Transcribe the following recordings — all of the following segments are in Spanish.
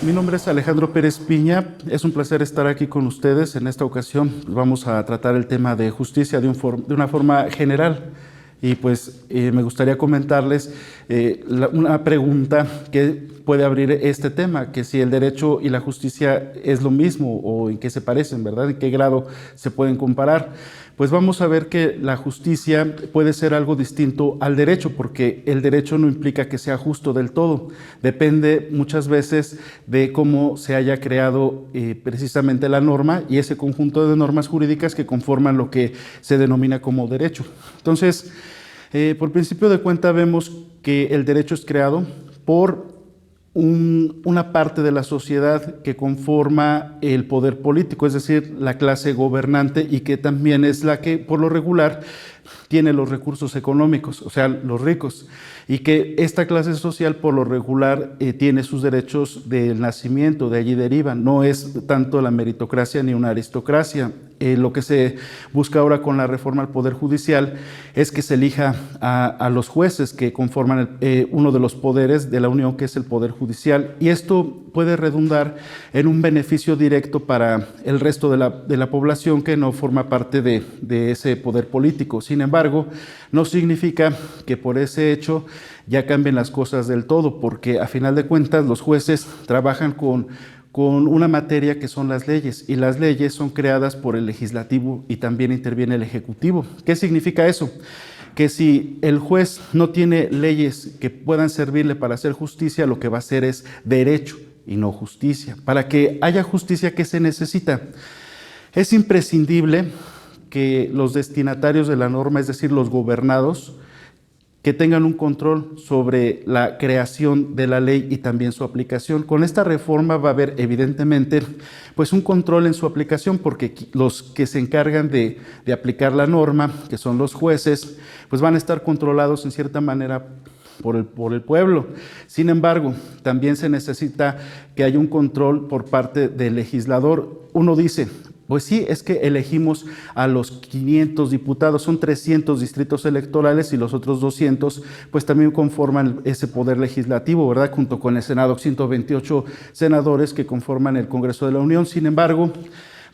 Mi nombre es Alejandro Pérez Piña. Es un placer estar aquí con ustedes. En esta ocasión vamos a tratar el tema de justicia de una forma general. Y pues me gustaría comentarles una pregunta que puede abrir este tema, que si el derecho y la justicia es lo mismo o en qué se parecen, ¿verdad? ¿En qué grado se pueden comparar? Pues vamos a ver que la justicia puede ser algo distinto al derecho, porque el derecho no implica que sea justo del todo. Depende muchas veces de cómo se haya creado precisamente la norma y ese conjunto de normas jurídicas que conforman lo que se denomina como derecho. Entonces, por principio de cuenta vemos que el derecho es creado por una parte de la sociedad que conforma el poder político, es decir, la clase gobernante, y que también es la que por lo regular tiene los recursos económicos, o sea, los ricos, y que esta clase social por lo regular tiene sus derechos del nacimiento, de allí derivan, no es tanto la meritocracia ni una aristocracia. Lo que se busca ahora con la reforma al Poder Judicial es que se elija a los jueces que conforman uno de los poderes de la Unión, que es el Poder Judicial, y esto puede redundar en un beneficio directo para el resto de la población que no forma parte de ese poder político. Sin embargo, no significa que por ese hecho ya cambien las cosas del todo, porque a final de cuentas los jueces trabajan con una materia que son las leyes, y las leyes son creadas por el legislativo y también interviene el ejecutivo. ¿Qué significa eso? Que si el juez no tiene leyes que puedan servirle para hacer justicia, lo que va a hacer es derecho y no justicia. Para que haya justicia, ¿qué se necesita? Es imprescindible que los destinatarios de la norma, es decir, los gobernados, que tengan un control sobre la creación de la ley y también su aplicación. Con esta reforma va a haber evidentemente pues un control en su aplicación, porque los que se encargan de aplicar la norma, que son los jueces, pues van a estar controlados en cierta manera por el pueblo. Sin embargo, también se necesita que haya un control por parte del legislador. Uno dice, pues sí, es que elegimos a los 500 diputados, son 300 distritos electorales y los otros 200 pues también conforman ese poder legislativo, ¿verdad? Junto con el Senado, 128 senadores que conforman el Congreso de la Unión. Sin embargo,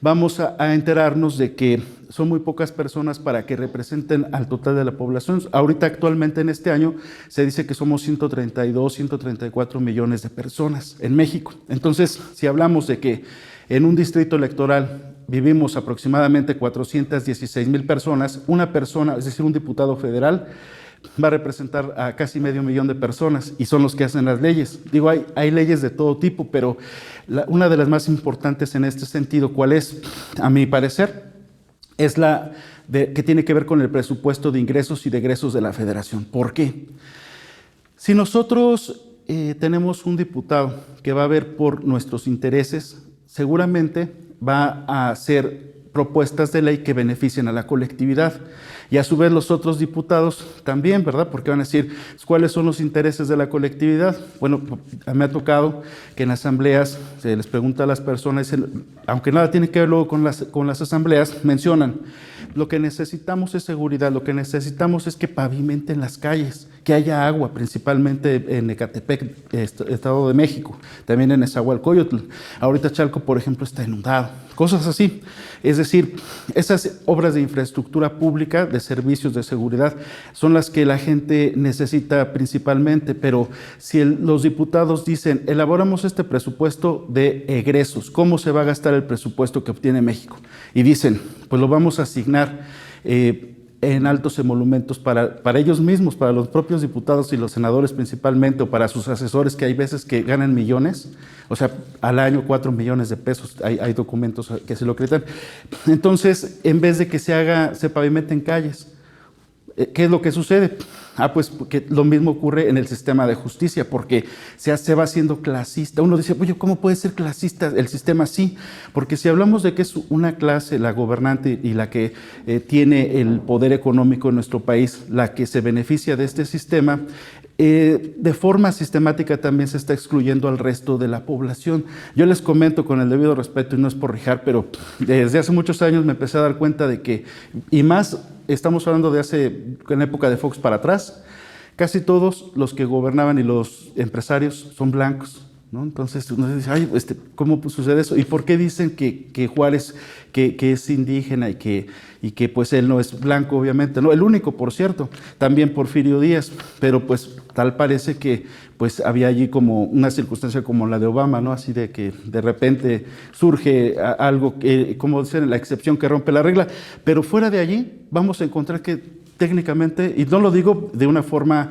vamos a enterarnos de que son muy pocas personas para que representen al total de la población. Ahorita actualmente en este año se dice que somos 132, 134 millones de personas en México. Entonces, si hablamos de que en un distrito electoral vivimos aproximadamente 416,000 personas, una persona, es decir, un diputado federal, va a representar a casi medio millón de personas y son los que hacen las leyes. Digo, hay leyes de todo tipo, pero una de las más importantes en este sentido, ¿cuál es? A mi parecer, es la que tiene que ver con el presupuesto de ingresos y de egresos de la federación. ¿Por qué? Si nosotros tenemos un diputado que va a ver por nuestros intereses, seguramente va a hacer propuestas de ley que beneficien a la colectividad. Y a su vez los otros diputados también, ¿verdad? Porque van a decir, ¿cuáles son los intereses de la colectividad? Bueno, me ha tocado que en asambleas se les pregunta a las personas, aunque nada tiene que ver luego con las asambleas, mencionan, lo que necesitamos es seguridad, lo que necesitamos es que pavimenten las calles, que haya agua, principalmente en Ecatepec, Estado de México, también en Nezahualcóyotl. Ahorita Chalco, por ejemplo, está inundado, cosas así. Es decir, esas obras de infraestructura pública, de servicios de seguridad, son las que la gente necesita principalmente, pero si los diputados dicen, elaboramos este presupuesto de egresos, ¿cómo se va a gastar el presupuesto que obtiene México? Y dicen, pues lo vamos a asignar en altos emolumentos para ellos mismos, para los propios diputados y los senadores principalmente, o para sus asesores, que hay veces que ganan millones, o sea, al año 4 millones de pesos, hay documentos que se lo acreditan. Entonces, en vez de que se pavimenten calles, ¿qué es lo que sucede? Pues que lo mismo ocurre en el sistema de justicia, porque se va haciendo clasista. Uno dice, oye, ¿cómo puede ser clasista el sistema? Sí, porque si hablamos de que es una clase, la gobernante y la que tiene el poder económico en nuestro país, la que se beneficia de este sistema, de forma sistemática también se está excluyendo al resto de la población. Yo les comento con el debido respeto, y no es por rijar, pero desde hace muchos años me empecé a dar cuenta de que, y más estamos hablando en la época de Fox para atrás, casi todos los que gobernaban y los empresarios son blancos. ¿no? Entonces uno dice, ay, ¿cómo sucede eso? ¿Y por qué dicen que Juárez que es indígena y que pues él no es blanco, obviamente? No, el único, por cierto, también Porfirio Díaz, pero pues tal parece que pues había allí como una circunstancia como la de Obama, ¿no? Así de que de repente surge algo, como dicen, la excepción que rompe la regla, pero fuera de allí vamos a encontrar que técnicamente, y no lo digo de una forma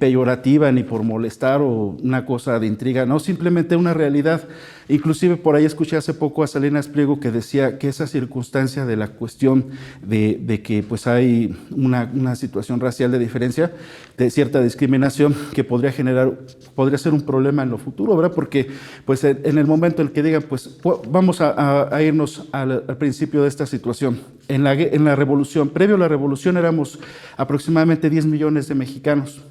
peyorativa ni por molestar o una cosa de intriga, no, simplemente una realidad. Inclusive por ahí escuché hace poco a Salinas Pliego que decía que esa circunstancia de la cuestión de que pues hay una situación racial de diferencia, de cierta discriminación que podría ser un problema en lo futuro, ¿verdad? Porque pues en el momento en el que digan, pues vamos a irnos al principio de esta situación. En la revolución, previo a la revolución éramos aproximadamente 10 millones de mexicanos,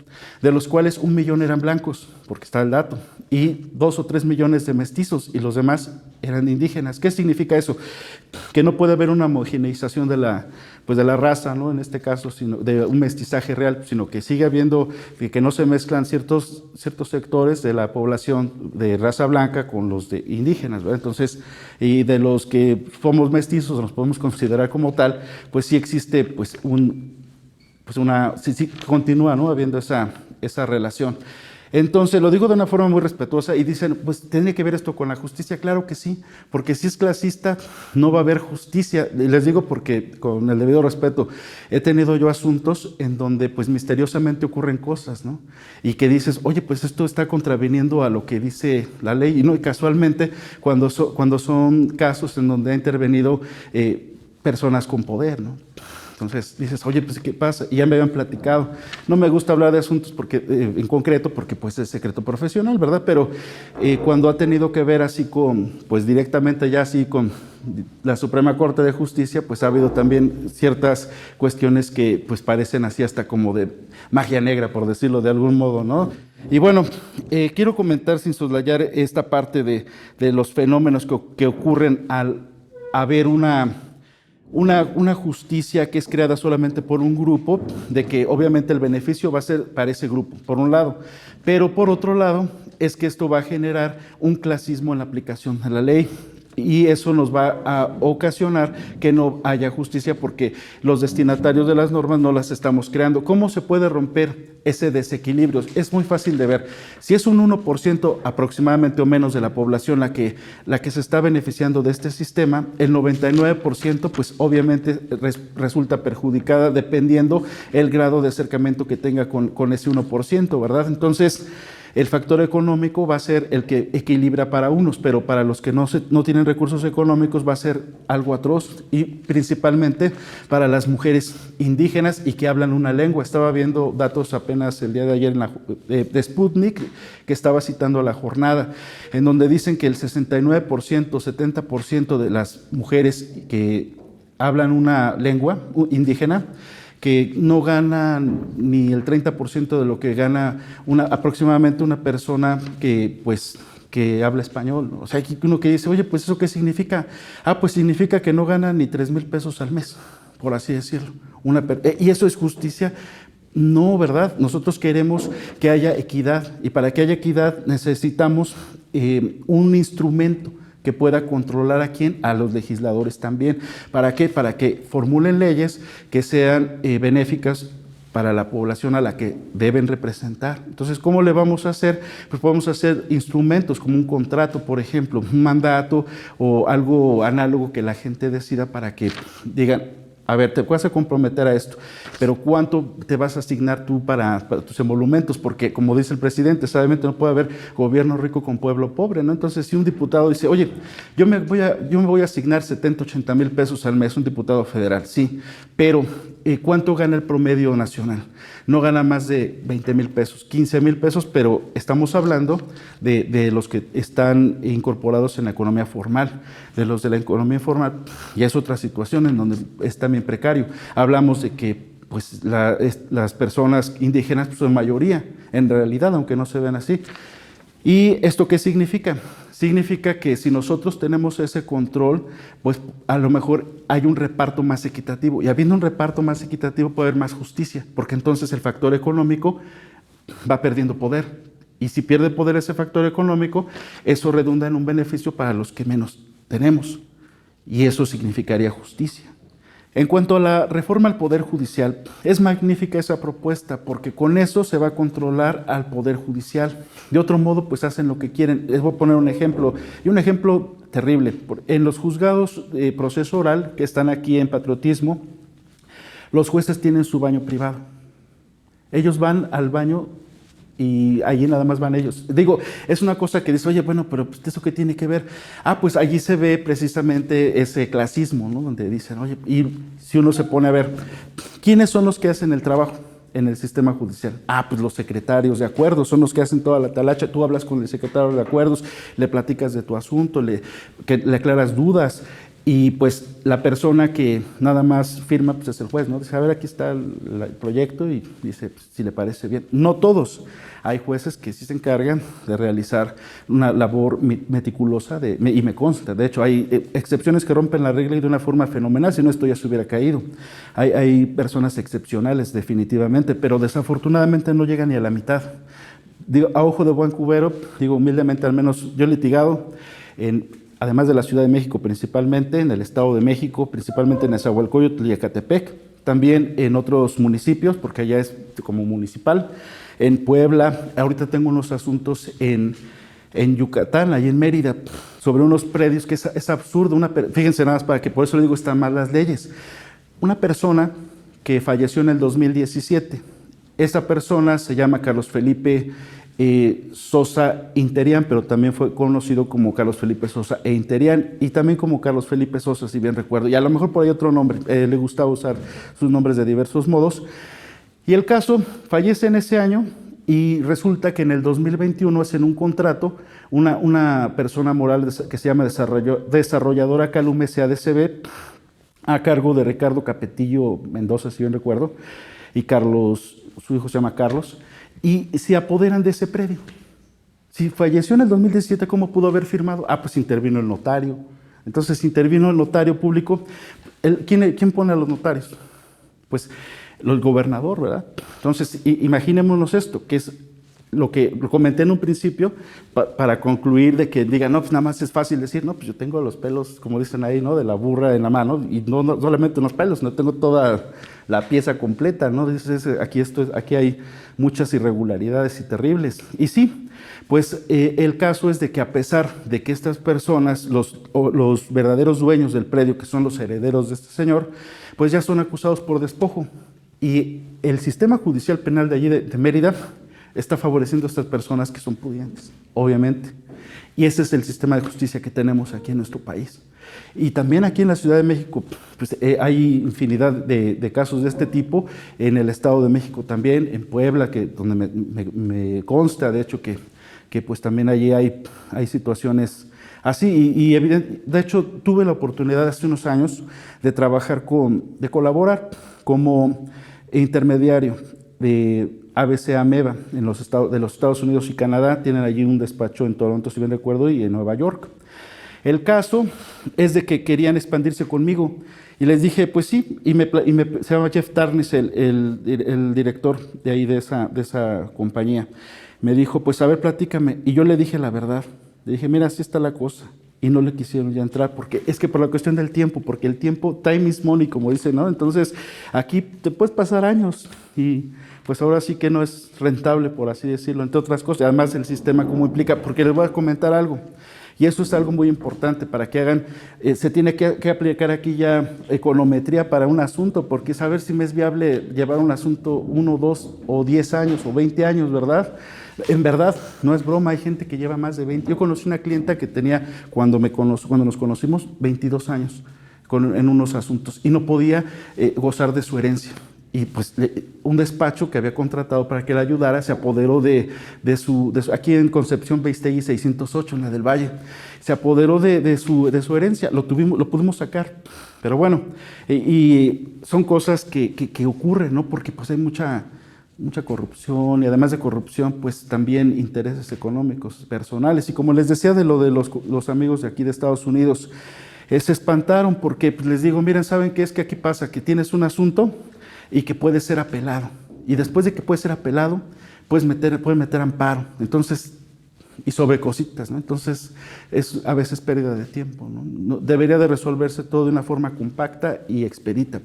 de los cuales 1 millón eran blancos, porque está el dato, y 2 o 3 millones de mestizos, y los demás eran indígenas. ¿Qué significa eso? Que no puede haber una homogeneización de la raza, ¿no? En este caso, sino de un mestizaje real, sino que sigue habiendo, que no se mezclan ciertos sectores de la población de raza blanca con los de indígenas, ¿verdad? Entonces, y de los que somos mestizos, nos podemos considerar como tal, pues sí existe pues sí continúa, ¿no? Habiendo esa relación. Entonces, lo digo de una forma muy respetuosa y dicen, pues, ¿tiene que ver esto con la justicia? Claro que sí, porque si es clasista, no va a haber justicia. Y les digo porque, con el debido respeto, he tenido yo asuntos en donde, pues, misteriosamente ocurren cosas, ¿no? Y que dices, oye, pues, esto está contraviniendo a lo que dice la ley. Y no, y casualmente, cuando son casos en donde ha intervenido personas con poder, ¿no? Entonces dices, oye, pues ¿qué pasa? Y ya me habían platicado. No me gusta hablar de asuntos porque, en concreto porque pues es secreto profesional, ¿verdad? Pero cuando ha tenido que ver así pues directamente ya así con la Suprema Corte de Justicia, pues ha habido también ciertas cuestiones que pues parecen así hasta como de magia negra, por decirlo de algún modo, ¿no? Y bueno, quiero comentar sin soslayar esta parte de los fenómenos que ocurren al haber una justicia que es creada solamente por un grupo, de que obviamente el beneficio va a ser para ese grupo, por un lado, pero por otro lado es que esto va a generar un clasismo en la aplicación de la ley. Y eso nos va a ocasionar que no haya justicia porque los destinatarios de las normas no las estamos creando. ¿Cómo se puede romper ese desequilibrio? Es muy fácil de ver. Si es un 1% aproximadamente o menos de la población la que se está beneficiando de este sistema, el 99% pues obviamente resulta perjudicada dependiendo el grado de acercamiento que tenga con ese 1%, ¿verdad? Entonces, el factor económico va a ser el que equilibra para unos, pero para los que no tienen recursos económicos va a ser algo atroz, y principalmente para las mujeres indígenas y que hablan una lengua. Estaba viendo datos apenas el día de ayer de Sputnik, que estaba citando La Jornada, en donde dicen que el 69%, 70% de las mujeres que hablan una lengua indígena, que no ganan ni el 30% de lo que gana aproximadamente una persona que habla español. O sea, hay uno que dice, oye, pues ¿eso qué significa? Pues significa que no gana ni 3,000 pesos al mes, por así decirlo. ¿Y eso es justicia? No, ¿verdad? Nosotros queremos que haya equidad, y para que haya equidad necesitamos un instrumento que pueda controlar ¿a quién? A los legisladores también. ¿Para qué? Para que formulen leyes que sean benéficas para la población a la que deben representar. Entonces, ¿cómo le vamos a hacer? Pues podemos hacer instrumentos como un contrato, por ejemplo, un mandato o algo análogo que la gente decida para que digan, a ver, te vas a comprometer a esto, pero ¿cuánto te vas a asignar tú para tus emolumentos? Porque, como dice el presidente, sabiamente no puede haber gobierno rico con pueblo pobre, ¿no? Entonces, si un diputado dice, oye, yo me voy a asignar 70, 80 mil pesos al mes, un diputado federal, sí, pero ¿cuánto gana el promedio nacional? No gana más de 20 mil pesos, 15 mil pesos, pero estamos hablando de los que están incorporados en la economía formal. De los de la economía informal ya es otra situación en donde es también precario. Hablamos de que pues, las personas indígenas son mayoría, en realidad, aunque no se ven así. ¿Y esto qué significa? Significa que si nosotros tenemos ese control, pues a lo mejor hay un reparto más equitativo. Y habiendo un reparto más equitativo puede haber más justicia, porque entonces el factor económico va perdiendo poder. Y si pierde poder ese factor económico, eso redunda en un beneficio para los que menos tenemos. Y eso significaría justicia. En cuanto a la reforma al Poder Judicial, es magnífica esa propuesta porque con eso se va a controlar al Poder Judicial. De otro modo, pues hacen lo que quieren. Les voy a poner un ejemplo, y un ejemplo terrible. En los juzgados de proceso oral, que están aquí en Patriotismo, los jueces tienen su baño privado. Ellos van al baño y allí nada más van ellos. Digo, es una cosa que dice, oye, bueno, pero pues, ¿eso qué tiene que ver? Ah, pues allí se ve precisamente ese clasismo, ¿no? Donde dicen, oye, y si uno se pone a ver, ¿quiénes son los que hacen el trabajo en el sistema judicial? Ah, pues los secretarios de acuerdos son los que hacen toda la talacha. Tú hablas con el secretario de acuerdos, le platicas de tu asunto, le aclaras dudas. Y pues la persona que nada más firma pues es el juez, ¿no? Dice, a ver, aquí está el proyecto y dice pues, si le parece bien. No todos. Hay jueces que sí se encargan de realizar una labor meticulosa y me consta. De hecho, hay excepciones que rompen la regla y de una forma fenomenal, si no esto ya se hubiera caído. Hay personas excepcionales definitivamente, pero desafortunadamente no llegan ni a la mitad. Digo, a ojo de buen cubero, digo humildemente, al menos yo he litigado además de la Ciudad de México principalmente, en el Estado de México, principalmente en Nezahualcóyotl y Ecatepec, también en otros municipios, porque allá es como municipal, en Puebla, ahorita tengo unos asuntos en Yucatán, ahí en Mérida, sobre unos predios que es absurdo, fíjense nada más para que por eso le digo están mal las leyes. Una persona que falleció en el 2017, esa persona se llama Carlos Felipe Sosa Interián, pero también fue conocido como Carlos Felipe Sosa e Interián y también como Carlos Felipe Sosa, si bien recuerdo, y a lo mejor por ahí otro nombre, le gustaba usar sus nombres de diversos modos. Y el caso fallece en ese año y resulta que en el 2021 hacen un contrato, una persona moral que se llama Desarrolladora Calume SADCB, a cargo de Ricardo Capetillo Mendoza, si bien recuerdo, y Carlos, su hijo se llama Carlos, y se apoderan de ese predio. Si falleció en el 2017, ¿cómo pudo haber firmado? Ah, pues intervino el notario. Entonces intervino el notario público. ¿Quién pone a los notarios? Pues el gobernador, ¿verdad? Entonces, imaginémonos esto, que es lo que comenté en un principio, para concluir de que digan, no, pues nada más es fácil decir, no, pues yo tengo los pelos, como dicen ahí, ¿no? De la burra en la mano, y no solamente unos pelos, no tengo toda la pieza completa, ¿no? Dices, aquí hay muchas irregularidades y terribles. Y sí, pues el caso es de que a pesar de que estas personas, los verdaderos dueños del predio, que son los herederos de este señor, pues ya son acusados por despojo. Y el sistema judicial penal de allí de Mérida está favoreciendo a estas personas que son pudientes, obviamente. Y ese es el sistema de justicia que tenemos aquí en nuestro país. Y también aquí en la Ciudad de México, pues, hay infinidad de casos de este tipo, en el Estado de México también, en Puebla, donde me consta, de hecho, que pues también allí hay situaciones así. De hecho, tuve la oportunidad hace unos años de trabajar de colaborar como intermediario de ABC-AMEVA de los Estados Unidos y Canadá. Tienen allí un despacho en Toronto, si bien recuerdo, y en Nueva York. El caso es de que querían expandirse conmigo y les dije, pues sí, se llama Jeff Tarnis, el director de ahí de esa compañía. Me dijo, pues a ver, platícame. Y yo le dije la verdad. Le dije, mira, así está la cosa. Y no le quisieron ya entrar, porque es que por la cuestión del tiempo, porque el tiempo, time is money, como dicen, ¿no? Entonces, aquí te puedes pasar años y pues ahora sí que no es rentable, por así decirlo, entre otras cosas. Además, el sistema cómo implica, porque les voy a comentar algo. Y eso es algo muy importante para que hagan, se tiene que aplicar aquí ya econometría para un asunto, porque saber si me es viable llevar un asunto 1, 2 o 10 años o 20 años, ¿verdad? En verdad, no es broma, hay gente que lleva más de 20. Yo conocí una clienta que tenía, cuando nos conocimos, 22 años en unos asuntos y no podía gozar de su herencia. Y pues un despacho que había contratado para que le ayudara se apoderó de su aquí en Concepción Beistegui 608, en la del Valle, se apoderó de su herencia, lo pudimos sacar, pero bueno, y son cosas que ocurren, ¿no? Porque pues hay mucha corrupción y además de corrupción, pues también intereses económicos, personales. Y como les decía de los amigos de aquí de Estados Unidos, se espantaron porque pues, les digo, miren, ¿saben qué es que aquí pasa? Que tienes un asunto y que puede ser apelado. Y después de que puede ser apelado, pueden meter amparo. Entonces, y sobre cositas, ¿no? Entonces es a veces pérdida de tiempo, ¿no? Debería de resolverse todo de una forma compacta y expedita,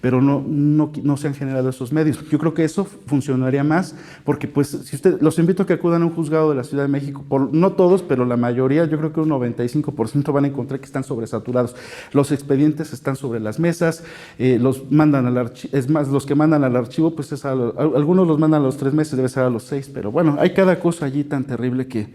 pero no se han generado esos medios. Yo creo que eso funcionaría más, porque pues si los invito a que acudan a un juzgado de la Ciudad de México, no todos, pero la mayoría, yo creo que un 95% van a encontrar que están sobresaturados. Los expedientes están sobre las mesas, los mandan al archivo, es más, los que mandan al archivo, pues algunos los mandan a los 3 meses, debe ser a los 6, pero bueno, hay cada cosa allí tan terrible que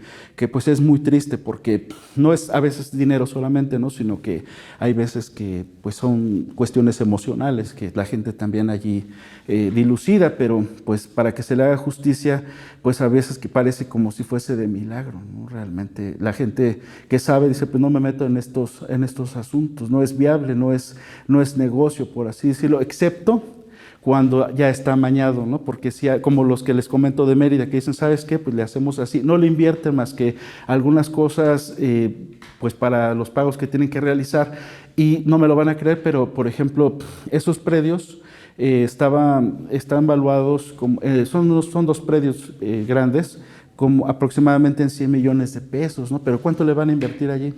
pues es muy triste, porque no es a veces dinero solamente, ¿no? Sino que hay veces que pues son cuestiones emocionales que la gente también allí dilucida, pero pues para que se le haga justicia, pues a veces que parece como si fuese de milagro, ¿no? Realmente la gente que sabe dice, pues no me meto en estos asuntos, no es viable, no es negocio, por así decirlo, excepto cuando ya está amañado, ¿no? Porque si como los que les comento de Mérida, que dicen, ¿sabes qué? Pues le hacemos así, no le invierten más que algunas cosas, pues para los pagos que tienen que realizar, y no me lo van a creer, pero por ejemplo, esos predios están valuados, como, son 2 predios grandes, como aproximadamente en 100 millones de pesos, ¿no? Pero ¿cuánto le van a invertir allí?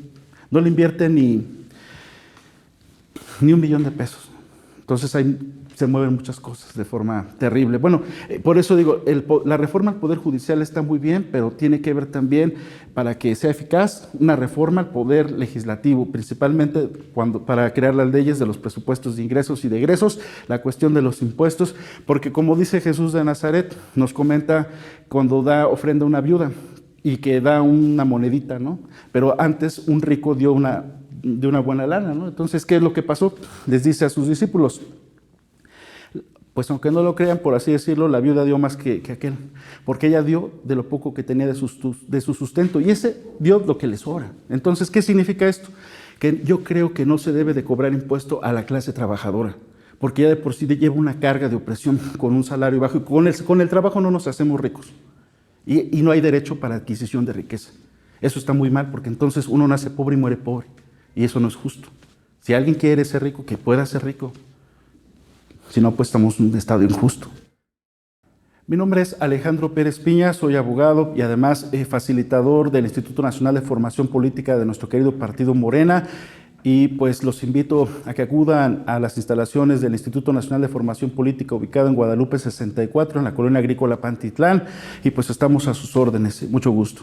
No le invierten ni 1 millón de pesos. Entonces se mueven muchas cosas de forma terrible. Bueno, por eso digo, la reforma al Poder Judicial está muy bien, pero tiene que ver también, para que sea eficaz, una reforma al Poder Legislativo, principalmente para crear las leyes de los presupuestos de ingresos y de egresos, la cuestión de los impuestos, porque como dice Jesús de Nazaret, nos comenta cuando da ofrenda a una viuda y que da una monedita, ¿no? Pero antes un rico dio de una buena lana, ¿no? Entonces, ¿qué es lo que pasó? Les dice a sus discípulos, pues aunque no lo crean, por así decirlo, la viuda dio más que aquel, porque ella dio de lo poco que tenía de su sustento, y ese dio lo que le sobra. Entonces, ¿qué significa esto? Que yo creo que no se debe de cobrar impuesto a la clase trabajadora, porque ya de por sí lleva una carga de opresión con un salario bajo, y con el trabajo no nos hacemos ricos, y no hay derecho para adquisición de riqueza. Eso está muy mal, porque entonces uno nace pobre y muere pobre. Y eso no es justo. Si alguien quiere ser rico, que pueda ser rico. Si no, pues estamos en un estado injusto. Mi nombre es Alejandro Pérez Piña, soy abogado y además facilitador del Instituto Nacional de Formación Política de nuestro querido partido Morena. Y pues los invito a que acudan a las instalaciones del Instituto Nacional de Formación Política ubicado en Guadalupe 64, en la colonia agrícola Pantitlán. Y pues estamos a sus órdenes. Mucho gusto.